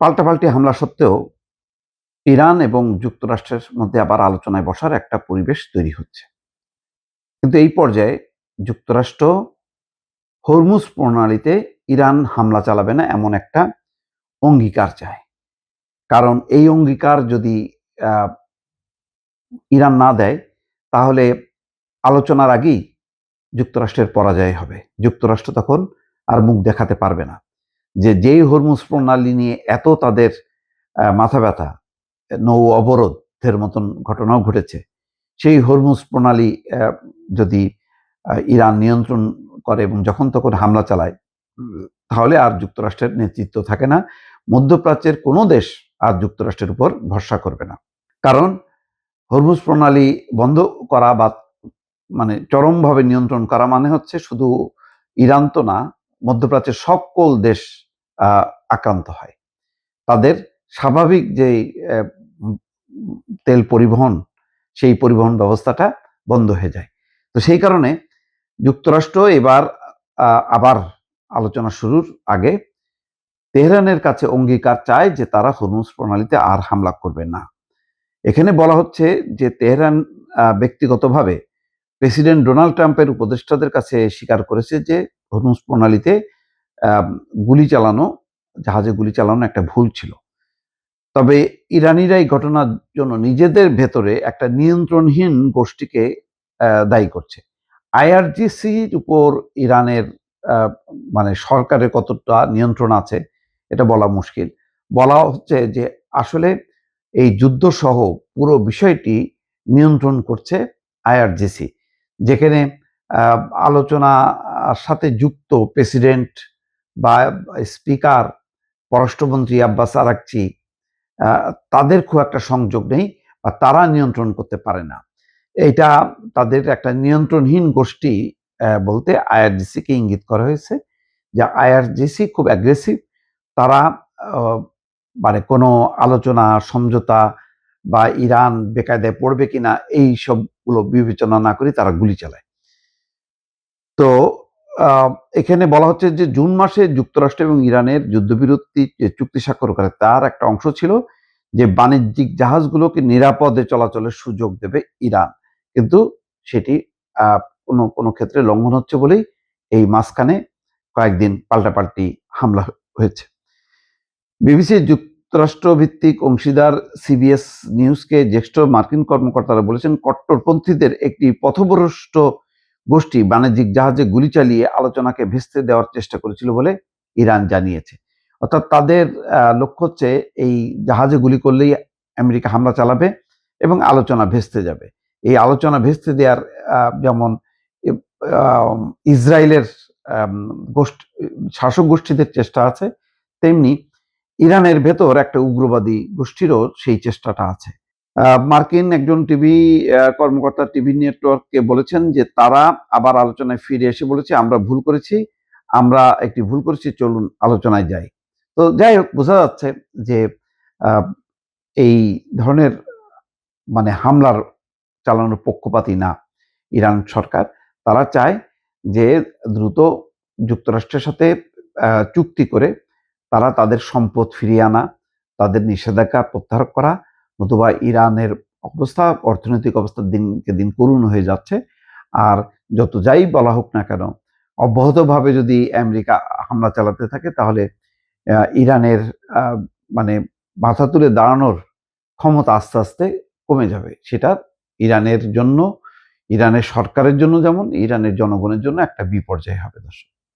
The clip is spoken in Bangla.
পাল্টাপাল্টি হামলা সত্ত্বেও ইরান এবং যুক্তরাষ্ট্রের মধ্যে আবার আলোচনায় বসার একটা পরিবেশ তৈরি হচ্ছে। কিন্তু এই পর্যায়ে যুক্তরাষ্ট্র হরমুজ প্রণালীতে ইরান হামলা চালাবে না এমন একটা অঙ্গীকার চায়। কারণ এই অঙ্গীকার যদি ইরান না দেয়, তাহলে আলোচনার আগেই যুক্তরাষ্ট্রের পরাজয় হবে। যুক্তরাষ্ট্র তখন আর মুখ দেখাতে পারবে না। যেই হরমুজ প্রণালী নিয়ে এত তাদের মাথা ব্যথা, নৌ অবরোধের মতন ঘটনাও ঘটেছে, সেই হরমুজ প্রণালী যদি ইরান নিয়ন্ত্রণ করে এবং যখন তখন হামলা চালায়, তাহলে আর যুক্তরাষ্ট্রের নেতৃত্ব থাকে না। মধ্যপ্রাচ্যের কোনো দেশ আর যুক্তরাষ্ট্রের উপর ভরসা করবে না। কারণ হরমুজ প্রণালী বন্ধ করা বা মানে চরমভাবে নিয়ন্ত্রণ করা মানে হচ্ছে শুধু ইরান তো না, মধ্যপ্রাচ্যের সকল দেশ আক্রান্ত হয়। তাদের স্বাভাবিক যে তেল পরিবহন, সেই পরিবহন ব্যবস্থাটা বন্ধ হয়ে যায়। তো সেই কারণে যুক্তরাষ্ট্র এবার আবার আলোচনা শুরুর আগে তেহরানের কাছে অঙ্গীকার চায় যে তারা হরমুজ প্রণালীতে আর হামলা করবে না। এখানে বলা হচ্ছে যে তেহরান ব্যক্তিগতভাবে প্রেসিডেন্ট ডোনাল্ড ট্রাম্পের উপদেষ্টাদের কাছে স্বীকার করেছে যে হরমুজ প্রণালীতে জাহাজে গুলি চালানো একটা ভুল ছিল। তবে ইরানিরা এই ঘটনার জন্য নিজেদের ভেতরে একটা নিয়ন্ত্রণহীন গোষ্ঠীকে দায়ী করছে। আইআরজিসির উপর ইরানের মানে সরকারের কতটা নিয়ন্ত্রণ আছে এটা বলা মুশকিল। বলা হচ্ছে যে আসলে এই যুদ্ধ সহ পুরো বিষয়টি নিয়ন্ত্রণ করছে আইআরজিসি, যেখানে আলোচনার সাথে যুক্ত প্রেসিডেন্ট বা স্পিকার, পররাষ্ট্রমন্ত্রী আব্বাস আরাকচি, তাদের খুব একটা সংযোগ নেই বা তারা নিয়ন্ত্রণ করতে পারে না। এটা তাদের একটা নিয়ন্ত্রণহীন গোষ্ঠী বলতে আইআরজিসিকে ইঙ্গিত করা হয়েছে যে আইআরজিসি খুব অ্যাগ্রেসিভ। তারা মানে কোনো আলোচনা, সমঝোতা বা ইরান বেকায়দায় পড়বে কিনা এই সবগুলো বিবেচনা না করে তারা গুলি চালায়। তো এখানে বলা হচ্ছে যে জুন মাসে যুক্তরাষ্ট্র এবং ইরানের যুদ্ধবিরতি যে চুক্তি স্বাক্ষর করে তার একটা অংশ ছিল যে বাণিজ্যিক জাহাজগুলোকে নিরাপদে চলাচলের সুযোগ দেবে ইরান। কিন্তু সেটি কোনো কোনো ক্ষেত্রে লঙ্ঘন হচ্ছে বলেই এই মাঝখানে কয়েকদিন পাল্টাপাল্টি হামলা হয়েছে। বিবিসি যুক্তরাষ্ট্র ভিত্তিক অংশীদার সিবিএস নিউজকে জ্যেষ্ঠ মার্কিন কর্মকর্তারা বলেছেন, কট্টরপন্থীদের একটি পথভ্রষ্ট গোষ্ঠী বাণিজ্যিক জাহাজে গুলি চালিয়ে আলোচনাকে ভেস্তে দেওয়ার চেষ্টা করেছিল বলে ইরান জানিয়েছে। অর্থাৎ তাদের লক্ষ্য হচ্ছে এই জাহাজে গুলি করলেই আমেরিকা হামলা চালাবে এবং আলোচনা ভেস্তে যাবে। এই আলোচনা ভেস্তে দেওয়ার যেমন ইসরায়েলের শাসক গোষ্ঠীদের চেষ্টা আছে, তেমনি ইরানের ভেতর একটা উগ্রবাদী গোষ্ঠীরও সেই চেষ্টাটা আছে। মার্কিন একজন টিভি কর্মকর্তা টিভি নেটওয়ার্ককে বলেছেন যে তারা আবার আলোচনায় ফিরে এসে বলেছে, আমরা একটি ভুল করেছি, চলুন আলোচনায় যাই। তো যাই হোক, বোঝা যাচ্ছে যে এই ধরনের মানে হামলার চালানোর পক্ষপাতী না ইরান সরকার। তারা চায় যে দ্রুত যুক্তরাষ্ট্রের সাথে চুক্তি করে তারা তাদের সম্পদ ফিরিয়ে আনা, তাদের নিষেধাজ্ঞা প্রত্যাহার করা, নতুবা ইরানের অর্থনৈতিক অবস্থা দিনকে দিন করুণ হয়ে যাচ্ছে। আর যত যাই বলা হোক না কেন, অব্যাহতভাবে যদি আমেরিকা হামলা চালাতে থাকে তাহলে ইরানের মানে মাথা তুলে দাঁড়ানোর ক্ষমতা আস্তে আস্তে কমে যাবে। সেটা ইরানের জন্য, ইরানের সরকারের জন্য যেমন ইরানের জনগণের জন্য একটা বিপর্যয় হবে দর্শক।